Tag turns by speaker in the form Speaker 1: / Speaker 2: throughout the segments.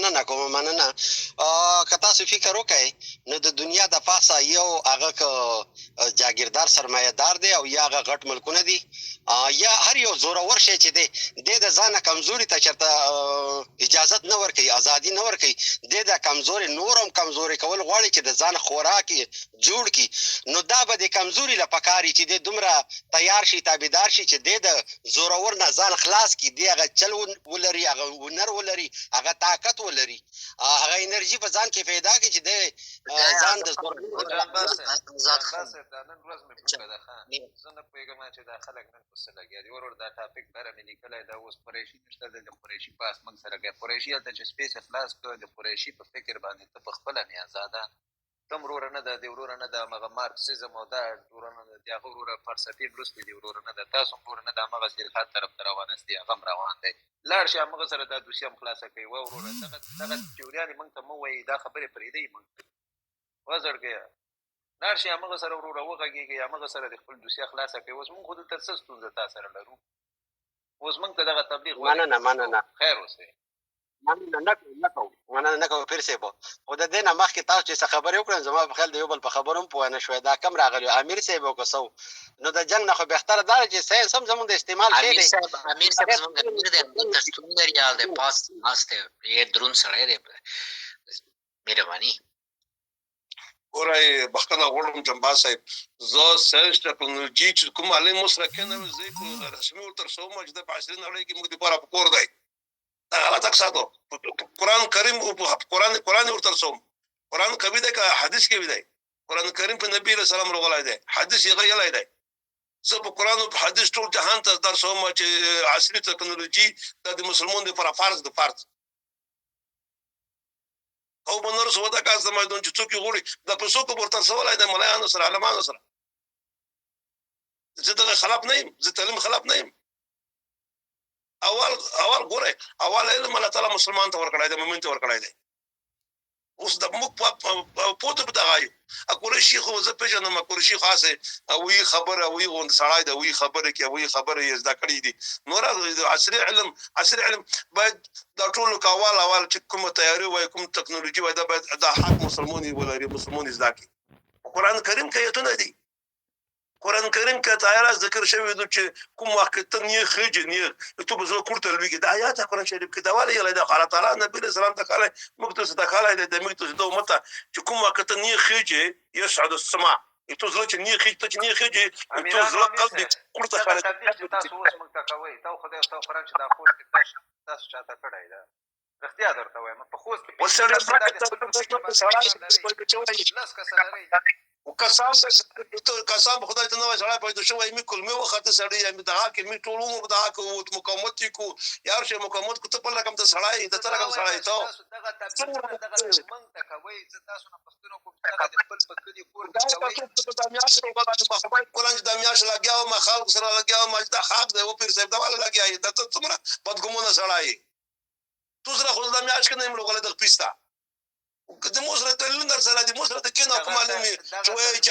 Speaker 1: مننه کوم مننه. که تاسو فکر وکړئ نو د دنیا د پاسه یو هغه جاگیردار سرمایه‌دار دی او یا هغه غټ ملکونه دي یا هر یو زورور شی چې دی د ځانه کمزوري ته چرته اجازت نه ورکوي، ازادي نه ورکوي، د کمزوري نورم کمزوري کول غواړي چې د ځان خوراک جوړ کی. نو دا به د کمزوري له پکاري چې د دومره تیار شي تابعدار شي چې د زورور نه ځان خلاص کی، دی هغه چل ولري، هغه ونر ولري، هغه طاقت ولري، هغه انرژي په ځان کې پیدا کی چې د ځان د
Speaker 2: ذات خاصه دا نن ورځ مې په ده خان زه نه پوهېږم چې دا خلک نن په څه لګیا دي. ورور دا ټاپک بره مې لیکلی دا اوس قریشي نشته د قریشي پاس موږ سره کوي. قریشي هلته چې سپیس خلاص کړه د قریشي په فکر باندې ته په خپله مې ازاده تم وروره نه ده، د وروره نه ده همغه مارکسیزم او دا وروره نه ده، د هغه وروره فلسفي لوستې دي وروره نه ده، تاسو هم وروره نه ده همغسې الحاد طرف ته رواناستې هغه هم روان دی. لاړ شي همغه سره دا دوسیه هم خلاصه کوي. و وروره دغه تیوریانې موږ ته مه وایي، دا خبرې پرېږدئ موږ وزړګیه لاړ شي همغه سره وروره وغږېږئ، همغه سره د خپل دوسیه خلاصه کوي. اوس موږ خو دلته څه ستونزه تا سره لرو؟ اوس موږ ته دغه تبلیغ
Speaker 1: مننه
Speaker 2: خیر اوسئ.
Speaker 1: مننه نه کوم پیر صاحب. خو د دې نه مخکې تاسو چې څه خبرې وکړئ زما په خیال د یو بل په خبرو هم پوه نه شوی. دا کم راغلی امیر صاحب او که څه نو د جنګ نه خو بهتره دا ده چې ساینس هم زموږ د استعمال شی دی.
Speaker 3: امیر صاحب زموږ امیر دی، دلته شتون لري او د پاس ناست دی، ډېر دروند سړی دی. مهرباني
Speaker 4: ګورئ بخښنه غواړم جمباز صاحب، زه ساینس ټکنالوژي چې کوم عالم مو سره کېنوم زه رسمي ورته رسوم چې د په عصري نړۍ کې موږ دپاره په کور دی. دا غلط اقصادو قرآن کریم قرآن ورته رسوم. قرآن کوي دی که حدیث کوي دی؟ قرآن کریم په نبي علیه السلام راغلی دی، حدیث یې غیلی دی. زه په قرآن او په حدیث ټول جهان ته درس وم چې عصري ټکنالوژي دا د مسلمان دپاره فرض د فرض او به نه رسوه دا کار د میدان چې څوک یې غواړي دا په څوک ورته رسولی دی ملایانو سره عالمانو سره. زه دغه خلاف نه یم، زه تعلیم خلاف نه یم. اول ګورئ اول علم الله تعالی مسلمان ته ورکړی دی، مؤمن ته ورکړی دی. اوس د موږ پوته په دغه یو قریشي خو زه پېژنم قریشي خاصې وی خبره وی غوند سړی دی، وی خبره کې وی خبره یې زده کړې دي. نور عصري علم باید دا ټولو که اول چې کومه تیاري وایي کوم ټکنالوژي وایي دا باید دا حق مسلمان یې ولري، مسلمان یې زده کړي. قرآن کریم کې ایتونه دي، قرآن کریم کې تیاره ذکر شوی دی چې کوم وخت کې ته نیغ خېجې نیغ تو به زړه کورته لوېږي. دا آیات قرآن شریف کې دا ولې یلی دی؟ الله تعالی نبي علیه السلام ته کلی موږ ته څه ته کلی دی د موږ ته د امت ته چې کوم وخت ته نیغ خېجې یسعد السماع تو زړه چې نیغ خېجې ته چې نیغ خېجې تو زړه قلب دې کورته خالی
Speaker 2: تاسو اوس موږ ته کوئ تا خدای او تا قرآن چې دا خوست کې تاسو چاته کړی ده رښتیا درته وایم په خوست کې لس کسه لرئ
Speaker 4: کسان به خدای ته نه وایي سړی پیدا شوی مې کلمې وخته سړی یا مې دغه کې مې ټول عمر دغه کوو مقاومت یې کوو یار شی مقاومت کو ته په رقم ته سړی د ته رقم سړی ته
Speaker 2: دغه تبلیغ موږ ته کوئ زه تاسو نه پوښتنه کوم چې دغه د خپل په کلي کور کې کوئ
Speaker 4: دا میاشت قرآن چې دا میاشت لګیا وم خلکو سره لګیا وم چې دا حق دی و پیر صاحب دا ولې لګیا یې دا ته څومره بدګمونه سړی یې تو سره خو دا میاشت کې نه یم لوغلی دغه پیسته د مو سره دلیل در سره دي مو سره د کینه کوم عالمي چې وایي چې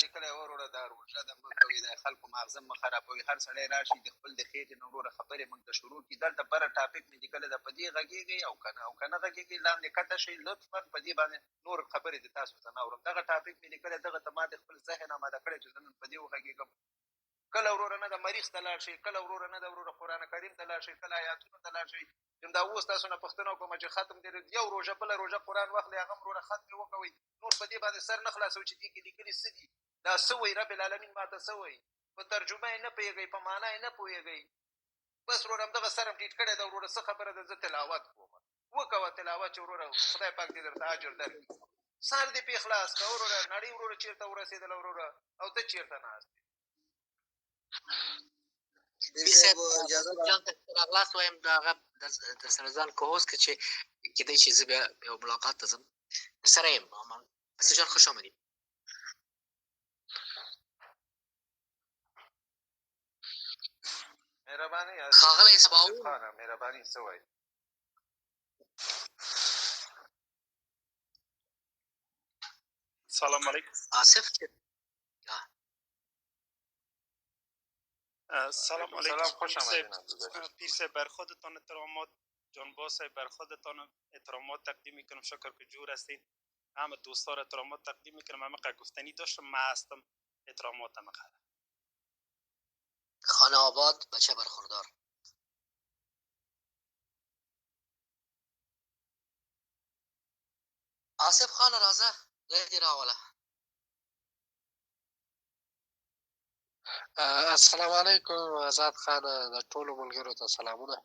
Speaker 2: لیکلی وروره دا روژه ده موږ کوي د خلکو ماغزه مه خرابوي هر سړی راشي د خپل د خېټې نه وروره خبرې موږ ته شروع کړي. دلته بره ټاپک مې لیکلی ده په دې غږېږئ او که نه غږېږئ لاندې کته شئ لطفا په دې باندې نور خبرې د تاسو ته نه اورم. دغه ټاپک مې لیکلی دغه ته ما د خپل ذهن آماده کړی چې زه نن په دې وغږېږم. کله وروره نه د مریخ ته لاړ شئ، کله وروره نه د وروره قرآن کریم ته لاړ شئ، کله آیاتونو ته لاړ شئ. دا اوس تاسو نه پوښتنه وکړم چې ختم دی یو روژه بله روژه قرآن واخلئ هغه هم وروره ختم یې وکوئ. نور په دې باندې سر نه خلاصوئ چې دې کې لیکلي څه دي، دا څه وایي رب العالمین ما ته څه وایي، په ترجمه یې نه پوهېږئ، په معنا یې نه پوهېږئ. بس وروره همدغه سر هم ټیټ کړی ده وروره څه خبره ده زه تلاوت کوم وکوه تلاوت چې وروره خدای پاک دې درته اجر درکړي. سر دې پې خلاص کړه وروره نړۍ وروره چېرته ورسېدله وروره او ته چېرته ناست یې.
Speaker 3: جان ته راغلاست وایم د هغه د سره ځان که اوس که چې کېدی چې زه بیا یو ملاقات ته ځم سره یم اسد جان خوش آمدید.
Speaker 2: مهرباني
Speaker 3: ښاغلی سباوون
Speaker 2: مهرباني څه وایي؟
Speaker 5: سلام علیکم.
Speaker 3: آصف
Speaker 5: سلام علیکم.
Speaker 2: خوش آمدید
Speaker 5: پیر صاحب بر خودتان احترامات. جانباز صاحب بر خودتان احترامات تقدیم میکنم. شکر که جور هستید. همه دوستا را احترامات تقدیم میکنم. همه گفتنی داشتم من هستم. احترامات همه خیر.
Speaker 3: خانه آباد بچه برخوردار. آصف خان رازه غیر راوله.
Speaker 6: السلام علیکم آزاد خان، د ټولو ملګرو ته سلامونه.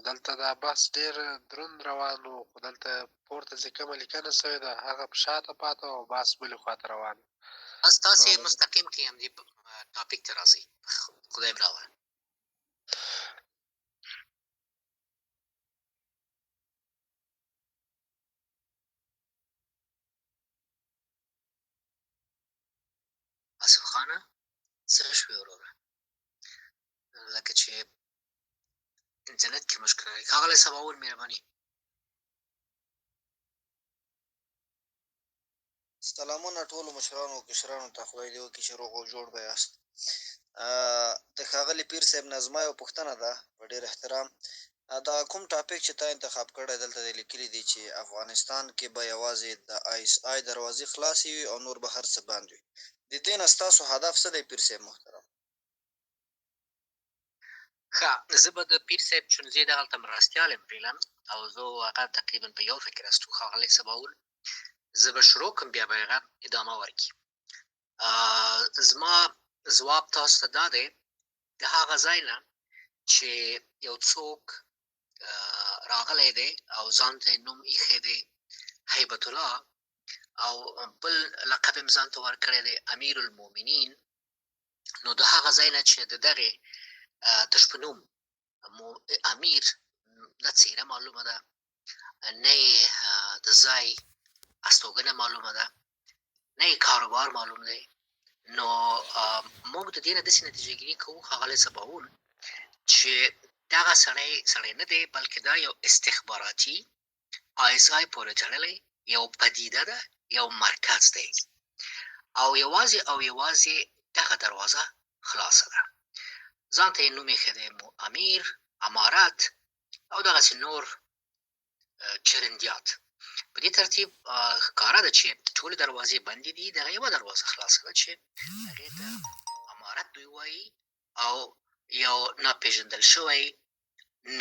Speaker 6: دلته دا بحث ډېر دروند روان و، خو دلته پورته چې کومه لیکنه سوې ده هغه په شاته پاته او بحث بلې خواته روان و.
Speaker 3: بس تاسې مستقیم کړئ همدې ټاپک ته راځئ. خدای براوله. آصف خانه څه شوې وروره؟ لکه چې انټرنټ کې مشکل لري. ښاغلی سباول مهرباني.
Speaker 7: سلامونه ټولو مشرانو او کشرانو ته، خدای دې وکړي چې روغ او جوړ به یاست. د ښاغلي پیر صاحب نه زما یوه پوښتنه ده په ډېر احترام. دا کوم ټاپک چې تا انتخاب کړی دلته دې لیکلي دي چې افغانستان کې به یوازې د ISI دروازې خلاصې وي او نور به هر څه بند وي. د دې نه ستاسو هدف څه دی پیر صاحب محترم؟
Speaker 3: ښه، زه به د پیر صاحب چون زه دغلته مرستیال یم فعلا او زه هغه تقریبا په یو فکر است ښاغلی سباول. زه به شروع کړم بیا به هغه ادامه ورکړي. زما ځواب تاسو ته دا دی، د هغه ځای نه چې یو څوک راغلی دی او ځان ته یې نوم ایښی دی هیبت الله او بل لقب یې ځان ته ورکړی دی امیر المؤمنین، نو د هغه ځای نه چې د دغې تش په نوم امیر نه څېره معلومه ده، نه یې د ځای استوګنه معلومه ده، نه یې کاروبار معلوم دی، نو موږ د دې نه داسې نتیجه ګیري کوو ښاغلی سباول چې دغه سړی نه دی، بلکې دا یو استخباراتي ISI پورې تړلی یو پدیده ده، یو مرکز دی او یوازې دغه دروازه خلاصه ده. ځان ته یې نوم ایښی دی امیر، امارت او دغسې نور چرندیات. په دې ترتیب ښکاره ده چې ټولې دروازې بندې دي، دغه یوه دروازه خلاصه ده چې هغې ته امارت دوی وایي او یو ناپېژندل شوی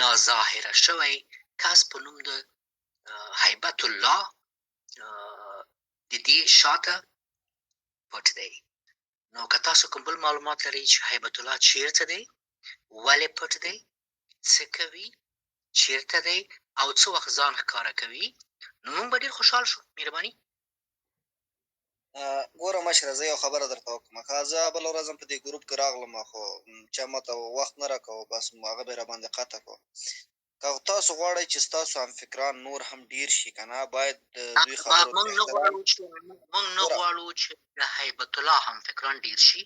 Speaker 3: ناظاهره شوی کس په نوم د هیبت الله د دې شاته پټ دی. نو که تاسو کوم بل معلومات لرئ چې هیبت الله چیرته دی، ولې پټ دی، څه کوي، چیرته دی او څه وخت ځان ښکاره کوي، نو موږ به ډېر خوشحال شو. مهرباني.
Speaker 7: ګوره مشره، زه یو خبره درته وکړم. که زه بله ورځ هم په دې ګروپ کې راغلم خو چا ماته وخت نه راکوه، بس هغه به یې راباندې قطع کړو. که تاسو غواړئ چې ستاسو همفکران نور هم ډېر شي که نه، باید د دوی خبرو ته
Speaker 3: موږ نه غواړو چې د هیبت الله همفکران ډېر شي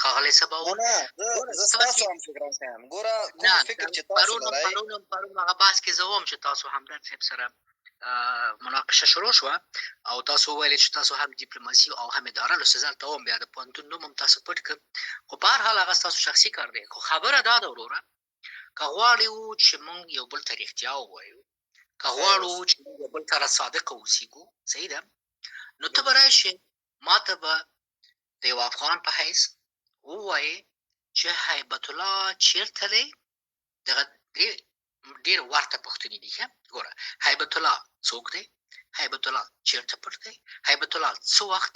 Speaker 3: ښاغلی سباول.
Speaker 7: نه زه ستاسو همفکران یم. ګوره کوم فکر چې تاسو لرئ.
Speaker 3: پرون هغه بحث کې زه وم چې تاسو همدرد صاحب سره مناقشه شروع شوه او تاسو وویلې چې تاسو هم ډیپلوماسي او هم اداره لوستې. زه هلته وم، بیا د پوهنتون نوم هم تاسو پټ کړ، خو په هر حال هغه ستاسو شخصي کار دی. خو خبره دا ده وروره، که غواړو چې موږ یو بل ته رښتیا ووایو، که غواړو چې موږ یو بل سره صادقه اوسېږو، صحیح ده، نو ته به راشې ما ته به د یو افغان په حیث ووایې چې هیبت الله چېرته دی. دغه ډېر ورته پوښتنې دي. ښه ګوره، هیبت الله څوک دی، هیبت الله چېرته پټ دی، هیبت الله څه وخت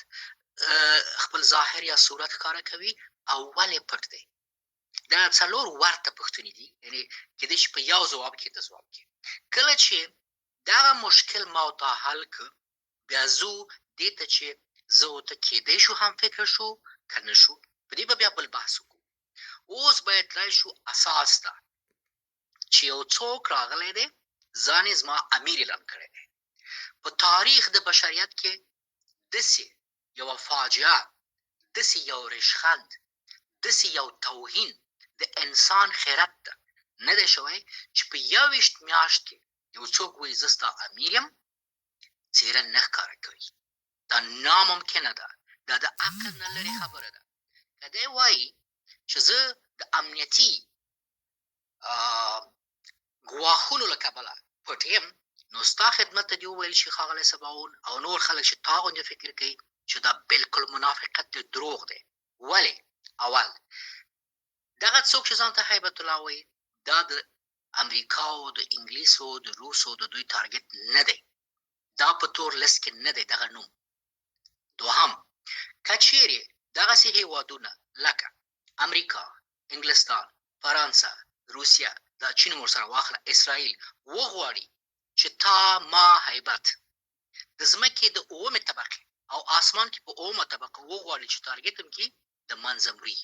Speaker 3: خپل ظاهر یا صورت ښکاره کوي او ولې پټ دی. دا څلور ورته پوښتنې دي، یعنې کېدای شي په یو ځواب کې ته ځواب کې. کله چې دغه مشکل ما او تا حل کړ، بیا ځو دې ته چې زه او ته کېدای شو هم فکر شو که نه شو، په دې به بیا بل بحث وکړو. اوس باید تللی شو اساس ته چې یو څوک راغلی دی ځان یې زما امیر اعلان کړی دی. په تاریخ د بشریت کې داسې یوه فاجعه، داسې یو ریشخند، داسې یو توهین د انسان خیرت ته نه دی شوی چې په 21 میاشت کې یو څوک وایي زه ستا امیر یم، څېره نه ښکاره کوي. دا ناممکنه ده، دا د عقل نه لرې خبره ده. که دی وایي چې زه د امنیتي ګواښونو له کبله پټ یم، نو ستا خدمت ته دې وویل شي ښاغلی سباوون او نور خلک چې تا غوندې فکر کوي چې دا بالکل منافقت دی، دروغ دی. ولې؟ اول دغه څوک چې ځان ته هیبت الله وایي دا د امریکا او د انګلیسو د روسو د دوی تارګت نه دی، دا په تور لیست کې نه دی دغه نوم. دوهم، که چیرې دغسې هېوادونه لکه امریکا، انګلستان، فرانسه، روسیه، دا چین هم ورسره واخله، اسرائیل وغواړي چې تا ما هیبت د ځمکې د اومې طبقې او آسمان کې په اومه طبقه وغواړي چې تارګت هم کړي، د منځه مري.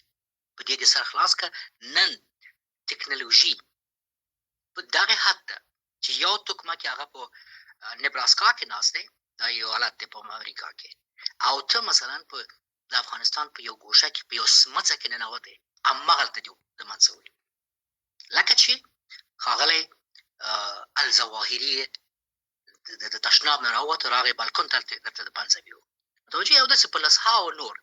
Speaker 3: په دې دې سر خلاص که نن ټکنالوژي په دغه حد ده چې یو توکمه کې هغه په نبراسکا کې ناست دی، دا یو حالت دی په امریکا کې، او ته مثلا په د افغانستان په یو ګوشه کې په یو سمڅه کې ننوتی، همغلته دې د منځه وړي. لکه چې ښاغلی الظواهري د تشناب نه راووت، راغی بالکن ته درته د منځه ویو. متوجه یې؟ او داسې په لسهاوو نور.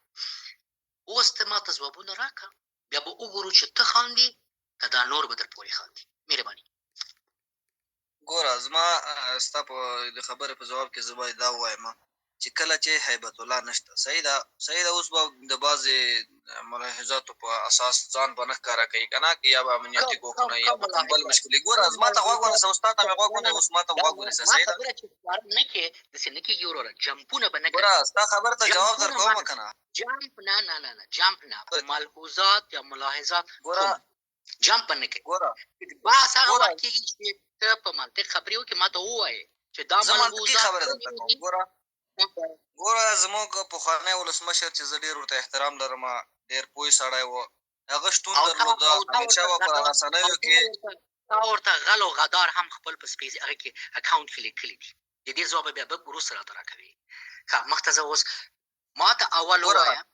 Speaker 3: اوس ته ما ته ځوابونه راکړه، بیا به وګورو چې ته خاندې که دا نور به در پورې خاندي. مهرباني.
Speaker 7: ګوره زما ستا په د خبرې په جواب کې زه باید دا ووایم چې کله چې هیبت الله نشته، صحیح ده اوس به د بعضې ملاحظاتو په اساس ځان به نه ښکاره کوي که نه، که یا به امنیتي ګواښونه یا به کوم بل مشکل وي. ګوره زما ته غوږ ونیسه، اوس تا ته مې غوږ ونیو، اوس ما ته غوږ ونیسه، صحیح ده؟
Speaker 3: خبره چې نه کې داسې نه کېږي وروره، جمپونه به نه کوي.
Speaker 7: ګوره ستا خبره ته جواب در کوم که نه؟
Speaker 3: جمپ نه جمپ نه، ملحوظات یا ملاحظات
Speaker 7: ګوره
Speaker 3: جمپ نه کوي.
Speaker 7: ګوره
Speaker 3: بس هغه وخت کېږي چې ته په منطق خبرې وکړې، ما ته ووایې چې دا
Speaker 7: زه منطقي
Speaker 3: ملحوظات
Speaker 7: خبره درته کوم. ګوره زموږ پخوانی ولسمشر چې زه ډېر ورته احترام لرم، ډېر پوه سړی و، هغه شتون درلوده، همیشه به په رسنیو کې
Speaker 3: تا ورته غل او غدار هم خپل په سپیس هغه کې اکاونټ کې لیکلي دي. د دې ځواب بیا به وروسته راته راکوي. ښه مخته زه اوس ما ته اول ووایه،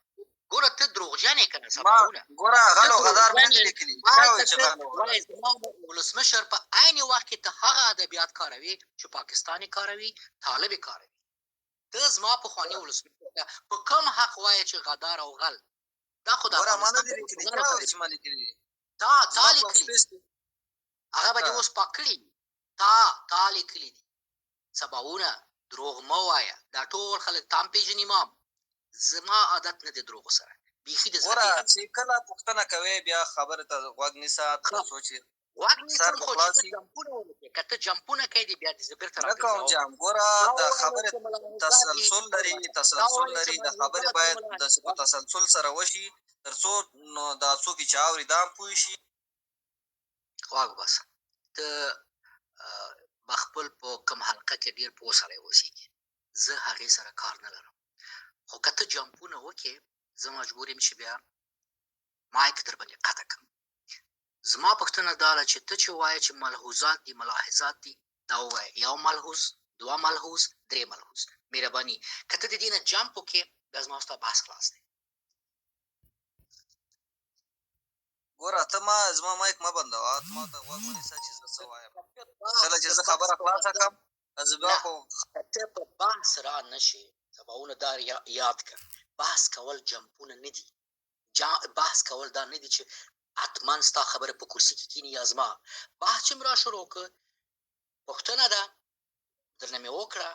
Speaker 3: ګوره ته دروغجن یې که نه سباونه.
Speaker 7: ګوره غل او غدار مې نه لیکلي، چا وایي چې غل او غدار؟
Speaker 3: زما ولسمشر په عین وخت کې ته هغه ادبیات کاروي چې پاکستان یې کاروي، طالب یې کاروي. ته زما پخواني ولسمشر ته په کوم حق وایې چې غدار او غل؟ دا خو د
Speaker 7: ګوره ما نه
Speaker 3: افغانستان
Speaker 7: دي لیکلي، چا وایي چې ما لیکلي دي؟
Speaker 3: تا لیکلي، هغه به دې اوس پاک کړي. تا لیکلي دي. سباونه دروغ مه وایه، دا ټول خلک تا هم پېژني، ما هم. زما عادت نه دی دروغو سره بیخي. د
Speaker 7: ګوره چې کله پوښتنه کوې بیا خبرې ته غوږ نیسه، تر څو چې
Speaker 3: غوږ نیسم، خو چې ته جمپونه وکړې، که ته جمپونه کوې دې بیا دې زه بېرته
Speaker 7: نه کوم جمپ. ګوره د خبرې تسلسل لري، د خبرې باید داسې په تسلسل سره وشي تر څو نو دا څوک چې اوري دا هم پوه شي.
Speaker 3: غوږ باسه، ته به خپل په کوم حلقه کې ډېر پوه سړی اوسېږي، زه هغې سره کار نه لرم. خو که ته جمپونه وکړې، زه مجبور یم چې بیا مایک در باندې قطع کړم. زما پوښتنه دا ده چې ته چې وایې چې ملحوظات دي ملاحظات دي، دا ووایه، یو ملحوظ، دوه ملحوظ، درې ملحوظ. مهرباني که ته د دې نه جمپ وکړې، بیا زما ستا بحث خلاص دی.
Speaker 7: ګوره ته زما مایک مه بندوه، ما ته غوږ ونیسه چې زه څه وایم. کله چې زه خبره خلاصه کړم زه بیا خو
Speaker 3: ته په بحث را نه شې. سباونه دا یاد کړه، بحث کول جمپونه نه دي. بحث کول دا نه دي چې حتما ستا خبره په کرسي کې کینی یا زما. بحث چې م را شروع کړ، پوښتنه ده درنه مې وکړه،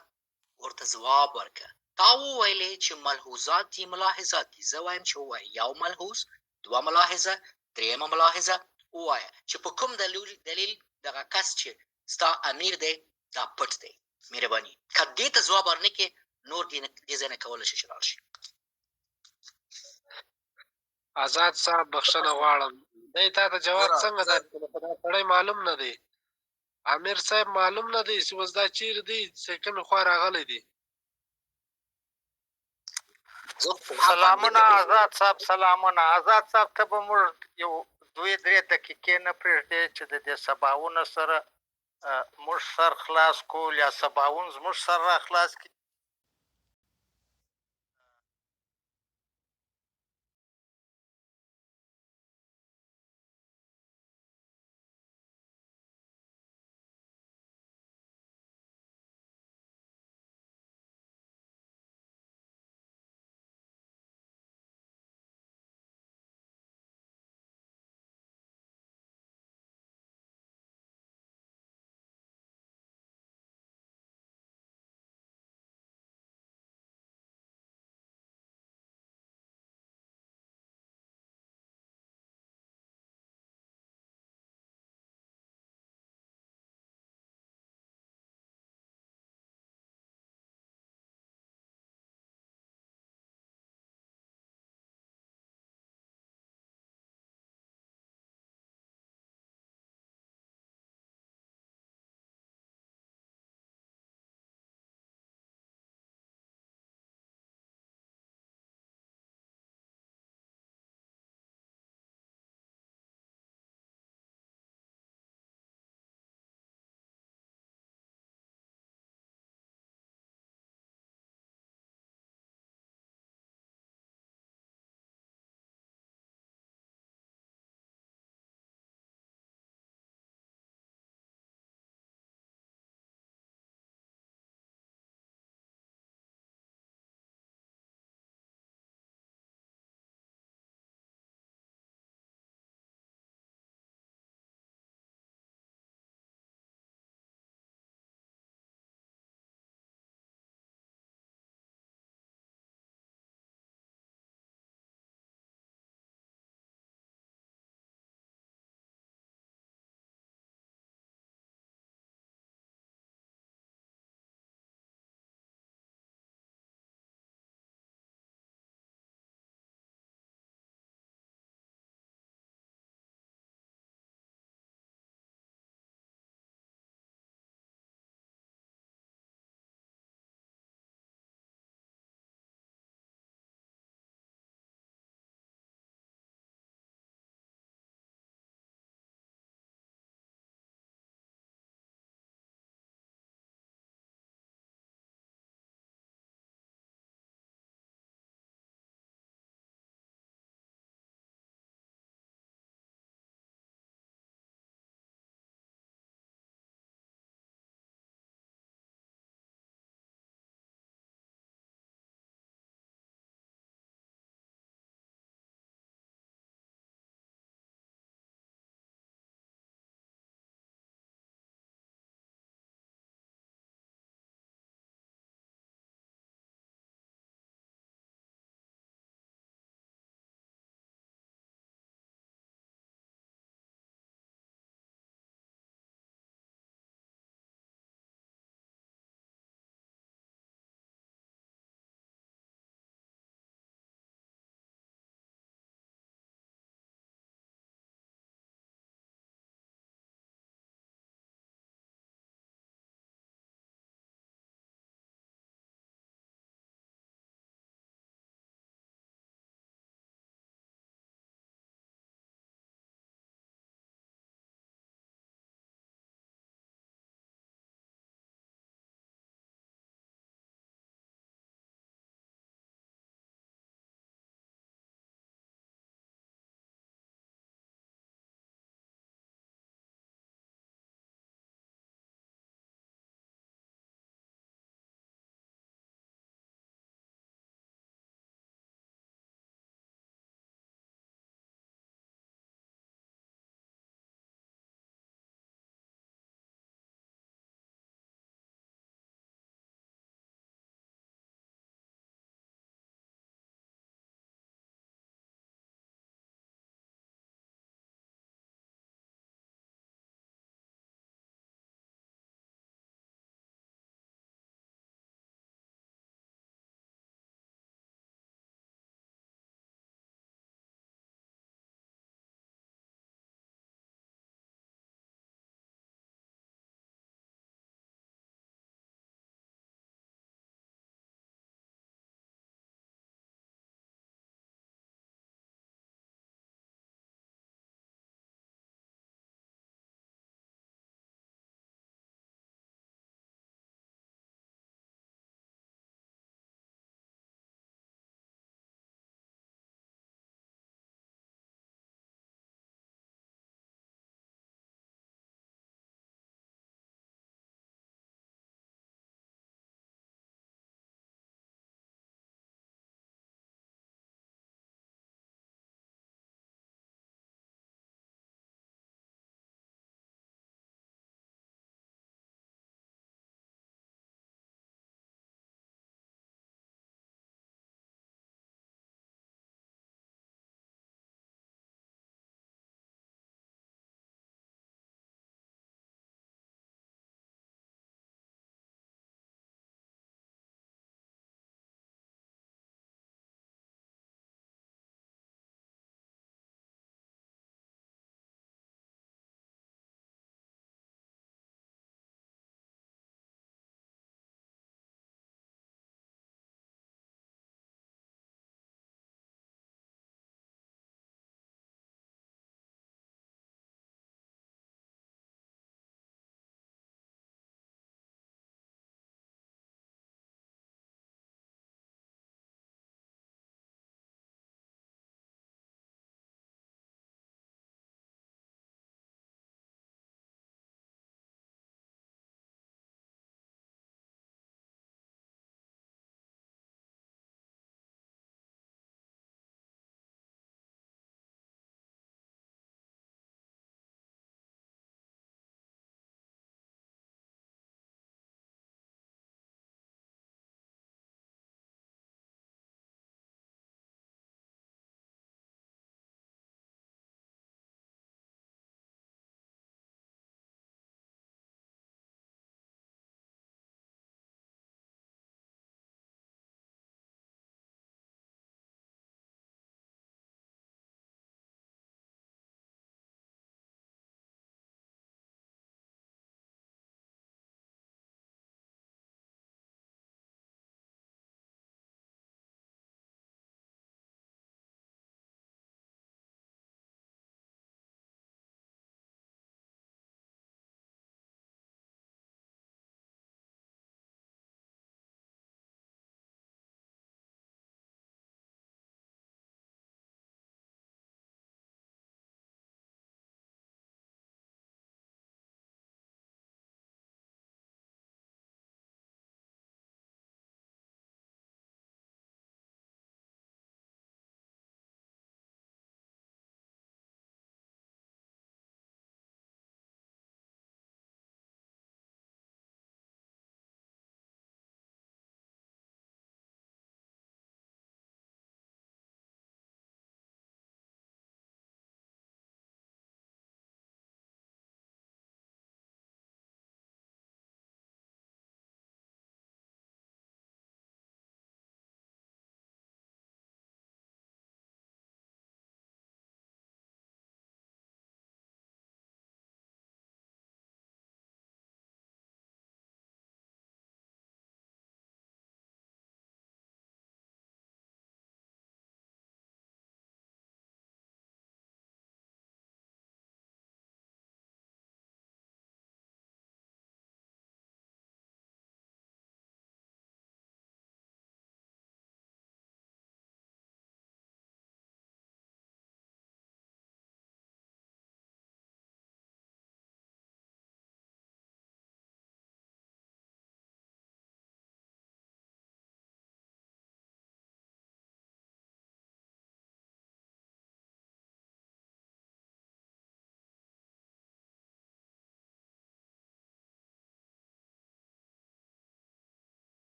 Speaker 3: ورته ځواب ورکړه. تا وویلې چې ملحوظات دي ملاحظات دي، زه وایم چې ووایه یو ملحوظ، دوه ملاحظه، درېیمه ملاحظه. ووایه چې په کوم دلیل دغه کس چې ستا امیر دی دا پټ دی. مهرباني که دې ته ځواب ورنه کړې، نور دې ځای نه کولی شي چې لاړ شي.
Speaker 6: آزاد صاحب بخښنه غواړم، دی تا ته جواب څنګه درکړي؟ خو دا سړی معلوم نه دی، امیر صاحب معلوم نه دی چې اوس دا چیرې دی، چې کومې خوا راغلی دی.
Speaker 8: سلامونه آزاد صاحب، سلامونه آزاد صاحب. ته به موږ یو 2-3 دقیقې نه پرېږدې چې د دې سباونه سره موږ سر خلاص کول یا سباون زموږ سر را خلاص کړي.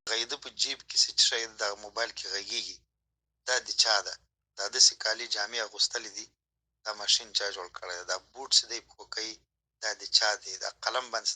Speaker 9: غیده په جیب کې څه شی د موبایل کې غږیږي دا د چا ده دا داسې کالي جامې اغوستلې دي دا ماشین چا جوړ کړی دا بوټ څه دی په کوي دا د چا دی دا قلم باندې